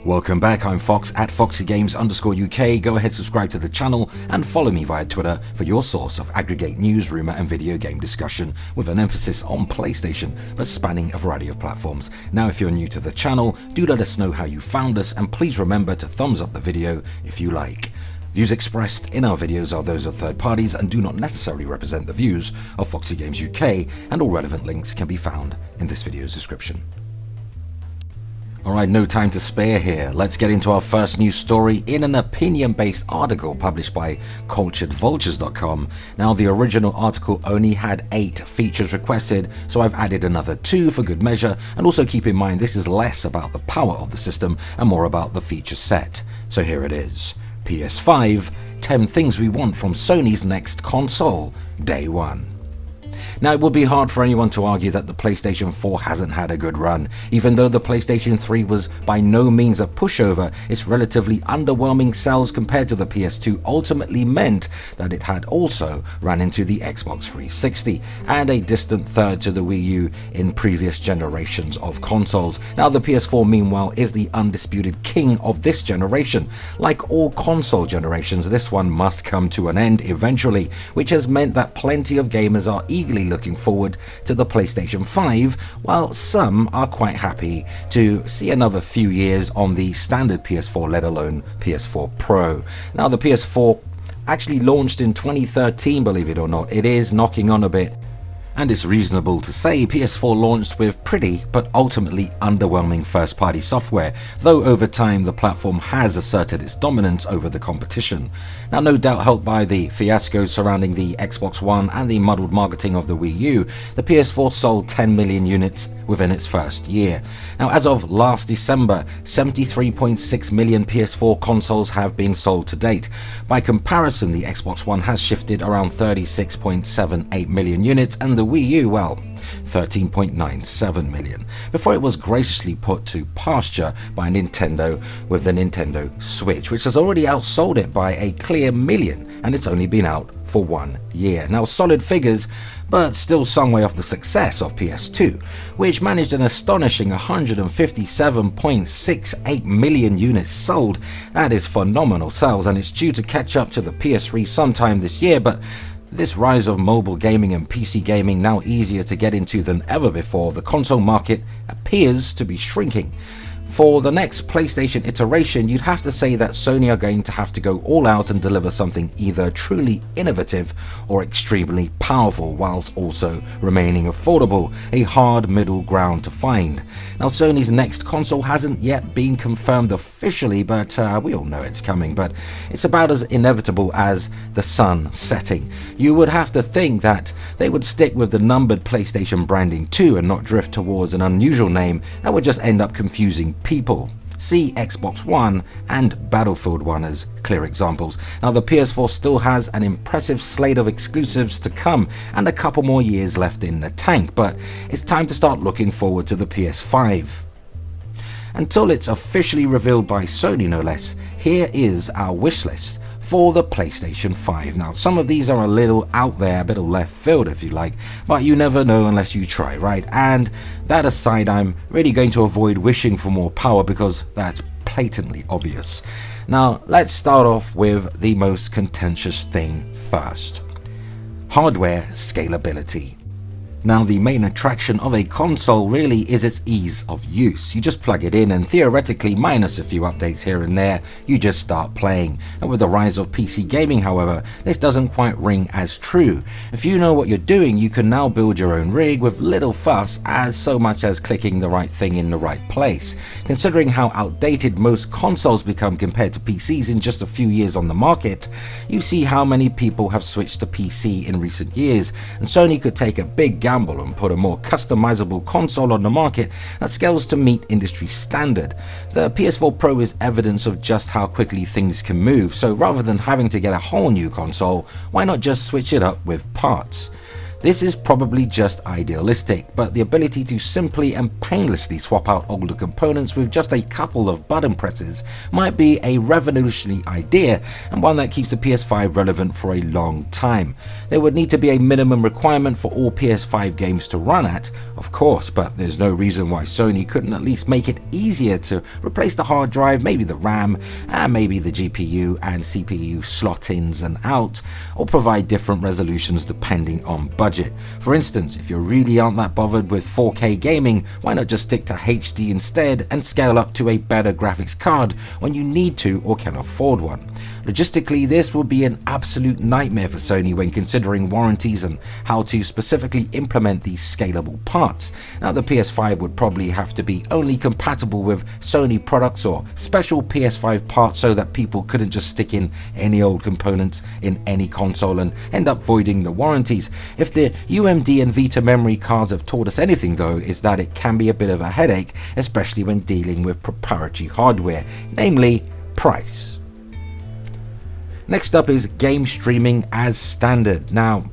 Welcome back, I'm Fox at FOXY_Games_UK. Go ahead, subscribe to the channel and follow me via Twitter for your source of aggregate news, rumour and video game discussion with an emphasis on PlayStation, but spanning a variety of platforms. Now if you're new to the channel, do let us know how you found us and please remember to thumbs up the video if you like. Views expressed in our videos are those of third parties and do not necessarily represent the views of Foxy Games UK, and all relevant links can be found in this video's description. Alright, no time to spare here. Let's get into our first news story in an opinion-based article published by culturedvultures.com. Now, the original article only had 8 features requested, so I've added another 2 for good measure, and also keep in mind this is less about the power of the system and more about the feature set. So here it is. PS5, 10 things we want from Sony's next console, Day 1. Now, it would be hard for anyone to argue that the PlayStation 4 hasn't had a good run. Even though the PlayStation 3 was by no means a pushover, its relatively underwhelming sales compared to the PS2 ultimately meant that it had also ran into the Xbox 360 and a distant third to the Wii U in previous generations of consoles. Now, the PS4 meanwhile is the undisputed king of this generation. Like all console generations, this one must come to an end eventually, which has meant that plenty of gamers are eagerly looking forward to the PlayStation 5, while some are quite happy to see another few years on the standard PS4, let alone PS4 Pro. Now, the PS4 actually launched in 2013, believe it or not. It is knocking on a bit, and it's reasonable to say PS4 launched with pretty but ultimately underwhelming first-party software, though over time the platform has asserted its dominance over the competition. Now, no doubt helped by the fiascos surrounding the Xbox One and the muddled marketing of the Wii U, the PS4 sold 10 million units within its first year. Now, as of last December, 73.6 million PS4 consoles have been sold to date. By comparison, the Xbox One has shifted around 36.78 million units and the Wii U, well, 13.97 million, before it was graciously put to pasture by Nintendo with the Nintendo Switch, which has already outsold it by a clear million, and it's only been out for 1 year. Now, solid figures, but still some way off the success of PS2, which managed an astonishing 157.68 million units sold. That is phenomenal sales, and it's due to catch up to the PS3 sometime this year, but this rise of mobile gaming and PC gaming, now easier to get into than ever before, the console market appears to be shrinking. For the next PlayStation iteration, you'd have to say that Sony are going to have to go all out and deliver something either truly innovative or extremely powerful, whilst also remaining affordable, a hard middle ground to find. Now, Sony's next console hasn't yet been confirmed officially, but we all know it's coming, but it's about as inevitable as the sun setting. You would have to think that they would stick with the numbered PlayStation branding too and not drift towards an unusual name that would just end up confusing people. See Xbox One and Battlefield 1 as clear examples. Now, the PS4 still has an impressive slate of exclusives to come and a couple more years left in the tank, but it's time to start looking forward to the PS5. Until it's officially revealed by Sony no less, here is our wish list for the PlayStation 5. Now, some of these are a little out there, a bit of left field if you like, but you never know unless you try, right? And that aside, I'm really going to avoid wishing for more power because that's blatantly obvious. Now, let's start off with the most contentious thing first: hardware scalability. Now, the main attraction of a console really is its ease of use. You just plug it in and theoretically, minus a few updates here and there, you just start playing. And with the rise of PC gaming, however, this doesn't quite ring as true. If you know what you're doing, you can now build your own rig with little fuss, as so much as clicking the right thing in the right place. Considering how outdated most consoles become compared to PCs in just a few years on the market, you see how many people have switched to PC in recent years, and Sony could take a big gamble and put a more customizable console on the market that scales to meet industry standard. The PS4 Pro is evidence of just how quickly things can move, so rather than having to get a whole new console, why not just switch it up with parts? This is probably just idealistic, but the ability to simply and painlessly swap out older components with just a couple of button presses might be a revolutionary idea, and one that keeps the PS5 relevant for a long time. There would need to be a minimum requirement for all PS5 games to run at, of course, but there's no reason why Sony couldn't at least make it easier to replace the hard drive, maybe the RAM, and maybe the GPU and CPU slot ins and out, or provide different resolutions depending on budget. For instance, if you really aren't that bothered with 4K gaming, why not just stick to HD instead and scale up to a better graphics card when you need to or can afford one? Logistically, this would be an absolute nightmare for Sony when considering warranties and how to specifically implement these scalable parts. Now, the PS5 would probably have to be only compatible with Sony products or special PS5 parts so that people couldn't just stick in any old components in any console and end up voiding the warranties. If the UMD and Vita memory cards have taught us anything though, is that it can be a bit of a headache, especially when dealing with proprietary hardware, namely price. Next up is game streaming as standard. Now,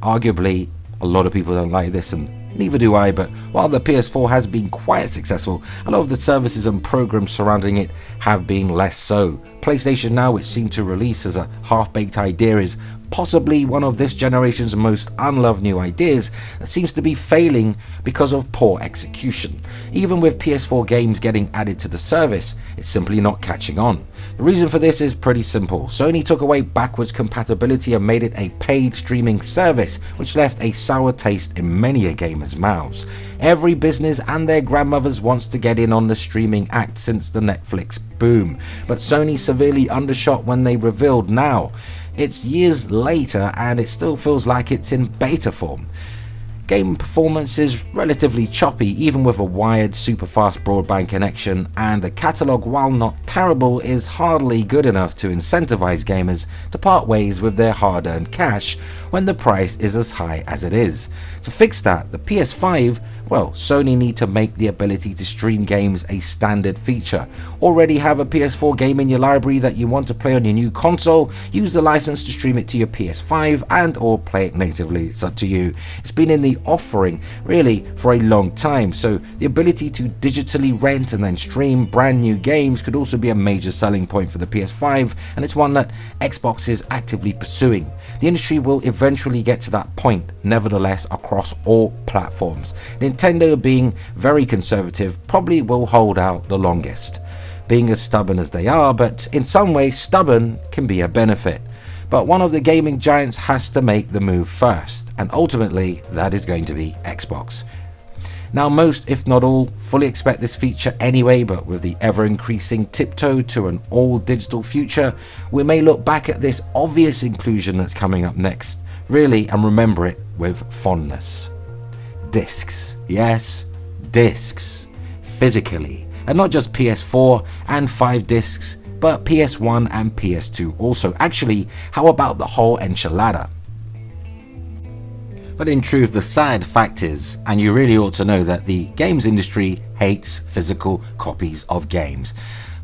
arguably, a lot of people don't like this, and neither do I, but while the PS4 has been quite successful, a lot of the services and programs surrounding it have been less so. PlayStation Now, which seemed to release as a half-baked idea, is possibly one of this generation's most unloved new ideas that seems to be failing because of poor execution. Even with PS4 games getting added to the service, it's simply not catching on. The reason for this is pretty simple. Sony took away backwards compatibility and made it a paid streaming service, which left a sour taste in many a gamer's mouths. Every business and their grandmothers wants to get in on the streaming act since the Netflix boom, but Sony severely undershot when they revealed Now. It's years later and it still feels like it's in beta form. Game performance is relatively choppy even with a wired super fast broadband connection, and the catalogue, while not terrible, is hardly good enough to incentivize gamers to part ways with their hard-earned cash when the price is as high as it is. To fix that, the PS5, well, Sony need to make the ability to stream games a standard feature. Already have a PS4 game in your library that you want to play on your new console? Use the license to stream it to your PS5 and or play it natively, it's up to you. It's been in the offering really for a long time, so the ability to digitally rent and then stream brand new games could also be a major selling point for the PS5, and it's one that Xbox is actively pursuing. The industry will eventually get to that point, nevertheless, across all platforms. Nintendo, being very conservative, probably will hold out the longest, being as stubborn as they are, but in some ways stubborn can be a benefit. But one of the gaming giants has to make the move first, and ultimately that is going to be Xbox. Now, most, if not all, fully expect this feature anyway, but with the ever-increasing tiptoe to an all-digital future, we may look back at this obvious inclusion that's coming up next, really, and remember it with fondness. Discs. Yes, discs. Physically. And not just PS4 and 5 discs, but PS1 and PS2 also. Actually, how about the whole enchilada? But in truth, the sad fact is, and you really ought to know, that the games industry hates physical copies of games,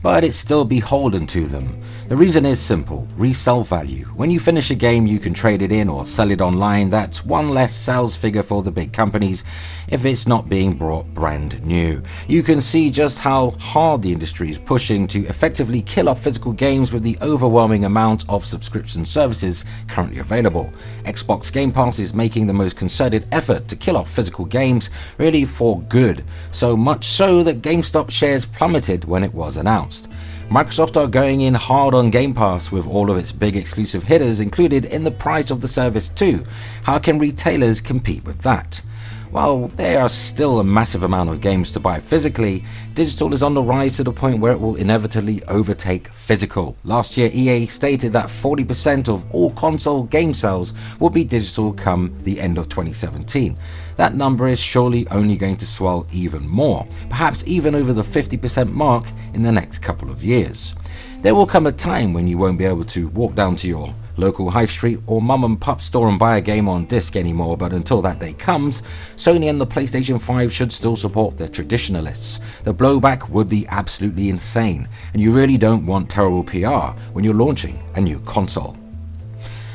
but it's still beholden to them. The reason is simple: resale value. When you finish a game, you can trade it in or sell it online. That's one less sales figure for the big companies if it's not being brought brand new. You can see just how hard the industry is pushing to effectively kill off physical games with the overwhelming amount of subscription services currently available. Xbox Game Pass is making the most concerted effort to kill off physical games, really for good, so much so that GameStop shares plummeted when it was announced. Microsoft are going in hard on Game Pass with all of its big exclusive hitters included in the price of the service too. How can retailers compete with that? While there are still a massive amount of games to buy physically, digital is on the rise to the point where it will inevitably overtake physical. Last year, EA stated that 40% of all console game sales will be digital come the end of 2017. That number is surely only going to swell even more, perhaps even over the 50% mark in the next couple of years. There will come a time when you won't be able to walk down to your local high street or mum and pop store and buy a game on disc anymore, but until that day comes, Sony and the PlayStation 5 should still support their traditionalists. The blowback would be absolutely insane, and you really don't want terrible PR when you're launching a new console.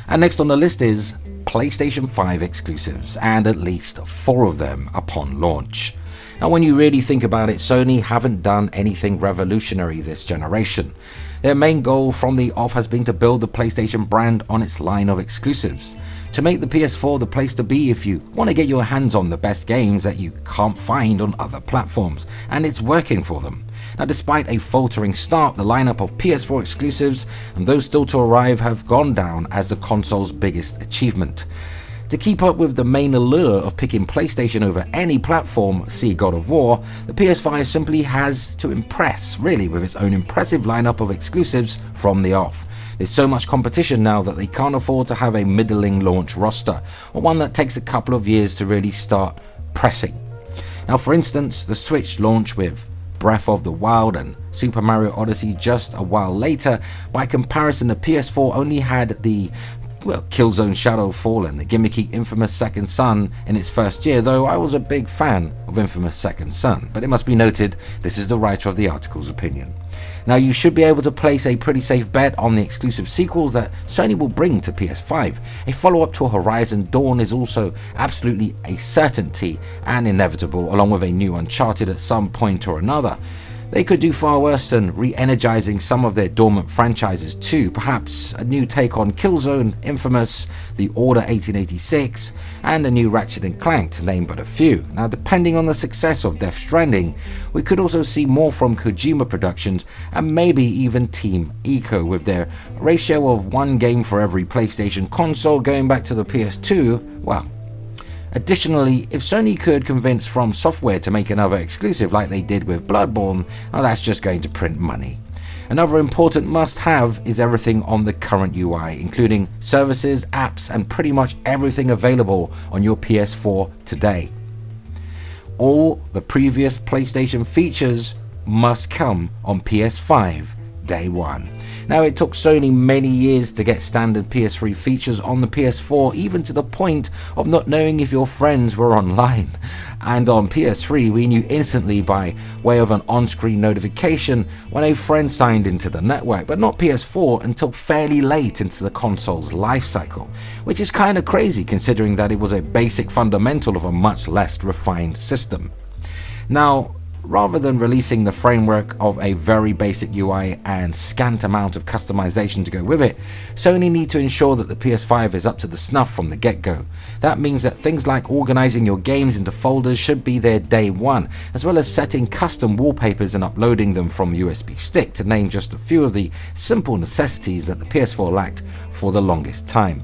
And next on the list is PlayStation 5 exclusives, and at least 4 of them upon launch. Now when you really think about it, Sony haven't done anything revolutionary this generation. Their main goal from the off has been to build the PlayStation brand on its line of exclusives, to make the PS4 the place to be if you want to get your hands on the best games that you can't find on other platforms, and it's working for them. Now despite a faltering start, the lineup of PS4 exclusives and those still to arrive have gone down as the console's biggest achievement. To keep up with the main allure of picking PlayStation over any platform, see God of War, the PS5 simply has to impress, really, with its own impressive lineup of exclusives from the off. There's so much competition now that they can't afford to have a middling launch roster, or one that takes a couple of years to really start pressing. Now for instance, the Switch launched with Breath of the Wild and Super Mario Odyssey just a while later. By comparison, the PS4 only had the Killzone Shadowfall and the gimmicky Infamous Second Son in its first year, though I was a big fan of Infamous Second Son, but it must be noted this is the writer of the article's opinion. Now you should be able to place a pretty safe bet on the exclusive sequels that Sony will bring to PS5. A follow-up to Horizon Dawn is also absolutely a certainty and inevitable, along with a new Uncharted at some point or another. They could do far worse than re-energizing some of their dormant franchises too, perhaps a new take on Killzone, Infamous, The Order 1886, and a new Ratchet & Clank, to name but a few. Now depending on the success of Death Stranding, we could also see more from Kojima Productions and maybe even Team Ico, with their ratio of one game for every PlayStation console going back to the PS2, well. Additionally, if Sony could convince From Software to make another exclusive like they did with Bloodborne, well, that's just going to print money. Another important must-have is everything on the current UI, including services, apps, and pretty much everything available on your PS4 today. All the previous PlayStation features must come on PS5 day one. Now it took Sony many years to get standard PS3 features on the PS4, even to the point of not knowing if your friends were online. And on PS3 we knew instantly by way of an on-screen notification when a friend signed into the network, but not PS4 until fairly late into the console's life cycle, which is kind of crazy considering that it was a basic fundamental of a much less refined system. Now, rather than releasing the framework of a very basic UI and scant amount of customization to go with it, Sony need to ensure that the PS5 is up to the snuff from the get-go. That means that things like organizing your games into folders should be there day one, as well as setting custom wallpapers and uploading them from USB stick, to name just a few of the simple necessities that the PS4 lacked for the longest time.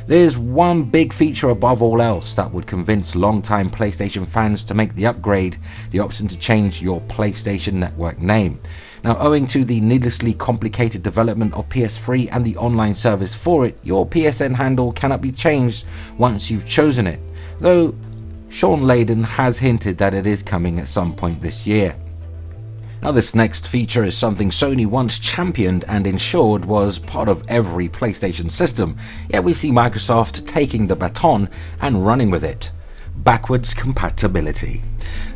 There's one big feature above all else that would convince long-time PlayStation fans to make the upgrade: the option to change your PlayStation Network name. Now, owing to the needlessly complicated development of PS3 and the online service for it, your PSN handle cannot be changed once you've chosen it, though Sean Layden has hinted that it is coming at some point this year. Now this next feature is something Sony once championed and ensured was part of every PlayStation system, yet we see Microsoft taking the baton and running with it: backwards compatibility.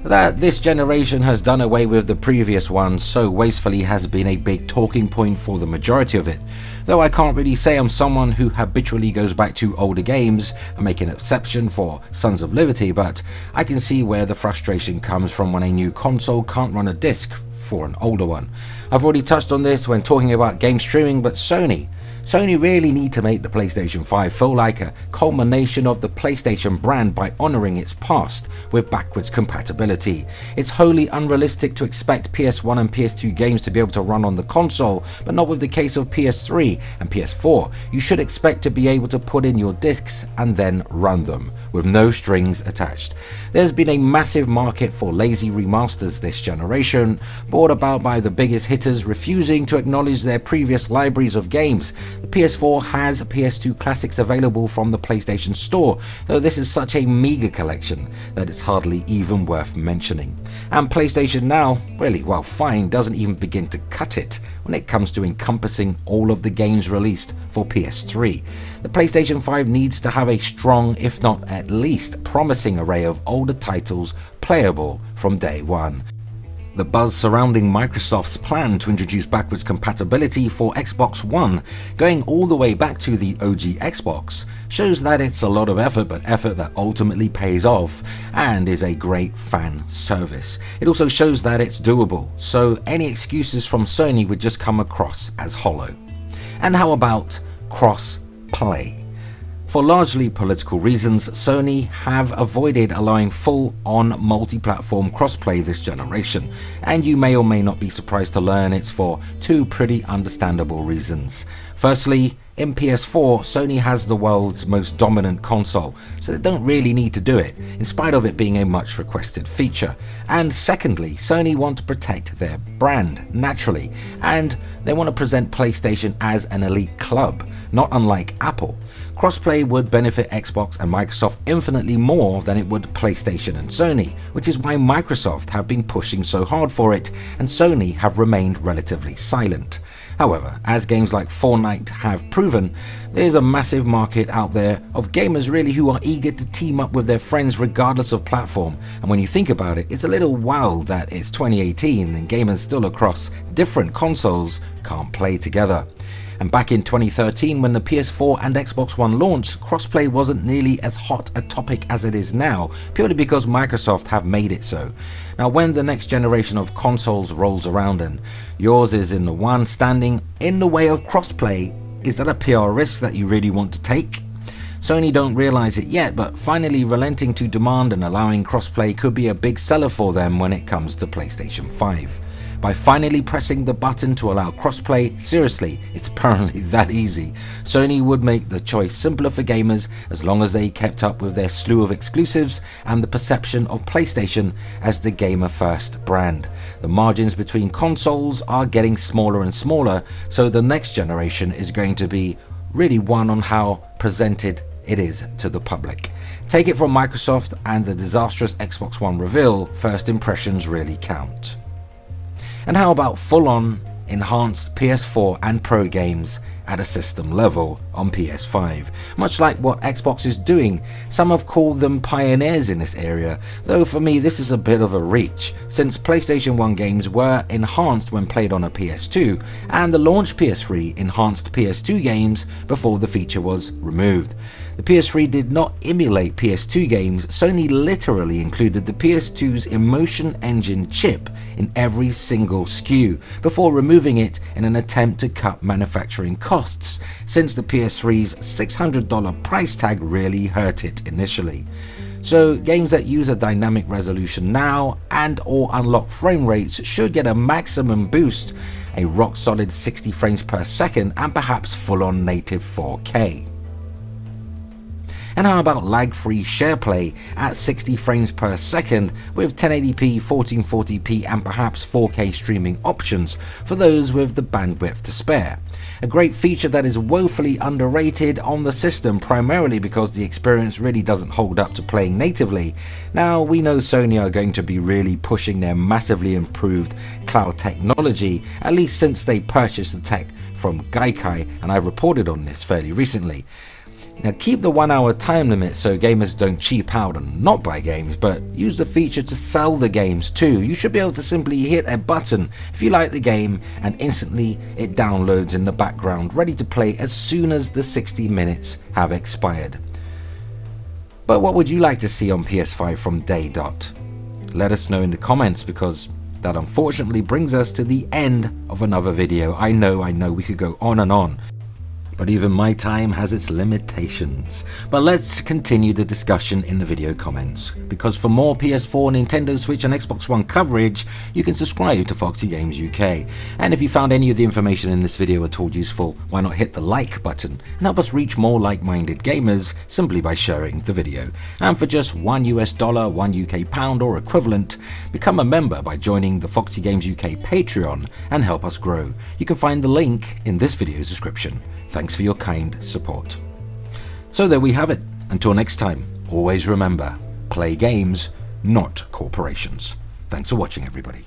That this generation has done away with the previous ones so wastefully has been a big talking point for the majority of it, though I can't really say I'm someone who habitually goes back to older games. I make an exception for Sons of Liberty, but I can see where the frustration comes from when a new console can't run a disc for an older one. I've already touched on this when talking about game streaming, but Sony really need to make the PlayStation 5 feel like a culmination of the PlayStation brand by honouring its past with backwards compatibility. It's wholly unrealistic to expect PS1 and PS2 games to be able to run on the console, but not with the case of PS3 and PS4. You should expect to be able to put in your discs and then run them, with no strings attached. There's been a massive market for lazy remasters this generation, brought about by the biggest hitters refusing to acknowledge their previous libraries of games. The PS4 has PS2 classics available from the PlayStation Store, though this is such a meager collection that it's hardly even worth mentioning. And PlayStation Now, really, well, fine, doesn't even begin to cut it when it comes to encompassing all of the games released for PS3. The PlayStation 5 needs to have a strong, if not at least promising array of older titles playable from day one. The buzz surrounding Microsoft's plan to introduce backwards compatibility for Xbox One, going all the way back to the OG Xbox, shows that it's a lot of effort, but effort that ultimately pays off and is a great fan service. It also shows that it's doable, so any excuses from Sony would just come across as hollow. And how about cross-play? For largely political reasons, Sony have avoided allowing full-on multi-platform crossplay this generation, and you may or may not be surprised to learn it's for two pretty understandable reasons. Firstly, in PS4, Sony has the world's most dominant console, so they don't really need to do it, in spite of it being a much requested feature. And secondly, Sony want to protect their brand, naturally, and they want to present PlayStation as an elite club, not unlike Apple. Crossplay would benefit Xbox and Microsoft infinitely more than it would PlayStation and Sony, which is why Microsoft have been pushing so hard for it and Sony have remained relatively silent. However, as games like Fortnite have proven, there's a massive market out there of gamers really who are eager to team up with their friends regardless of platform, and when you think about it, it's a little wild that it's 2018 and gamers still across different consoles can't play together. And back in 2013, when the PS4 and Xbox One launched, crossplay wasn't nearly as hot a topic as it is now, purely because Microsoft have made it so. Now when the next generation of consoles rolls around and yours is in the one standing in the way of crossplay, is that a PR risk that you really want to take? Sony don't realize it yet, but finally relenting to demand and allowing crossplay could be a big seller for them when it comes to PlayStation 5. By finally pressing the button to allow crossplay, seriously, it's apparently that easy. Sony would make the choice simpler for gamers as long as they kept up with their slew of exclusives and the perception of PlayStation as the gamer-first brand. The margins between consoles are getting smaller and smaller, so the next generation is going to be really one on how presented it is to the public. Take it from Microsoft and the disastrous Xbox One reveal, first impressions really count. And how about full-on enhanced PS4 and Pro games at a system level on PS5? Much like what Xbox is doing, some have called them pioneers in this area, though for me this is a bit of a reach, since PlayStation 1 games were enhanced when played on a PS2, and the launch PS3 enhanced PS2 games before the feature was removed. The PS3 did not emulate PS2 games. Sony literally included the PS2's Emotion Engine chip in every single SKU before removing it in an attempt to cut manufacturing costs, since the PS3's $600 price tag really hurt it initially. So games that use a dynamic resolution now and or unlock frame rates should get a maximum boost, a rock solid 60 frames per second and perhaps full-on native 4K. And how about lag-free SharePlay at 60 frames per second with 1080p, 1440p and perhaps 4K streaming options for those with the bandwidth to spare. A great feature that is woefully underrated on the system, primarily because the experience really doesn't hold up to playing natively. Now we know Sony are going to be really pushing their massively improved cloud technology, at least since they purchased the tech from Gaikai, and I reported on this fairly recently. Now keep the 1 hour time limit so gamers don't cheap out and not buy games, but use the feature to sell the games too. You should be able to simply hit a button if you like the game and instantly it downloads in the background, ready to play as soon as the 60 minutes have expired. But what would you like to see on PS5 from day dot? Let us know in the comments, because that unfortunately brings us to the end of another video. I know we could go on and on, but even my time has its limitations. But let's continue the discussion in the video comments, because for more PS4, Nintendo Switch and Xbox One coverage, you can subscribe to FOXY Games UK. And if you found any of the information in this video at all useful, why not hit the like button and help us reach more like-minded gamers simply by sharing the video. And for just $1 US, £1 UK pound or equivalent, become a member by joining the FOXY Games UK Patreon and help us grow. You can find the link in this video's description. Thanks for your kind support. So there we have it. Until next time, always remember, play games, not corporations. Thanks for watching, everybody.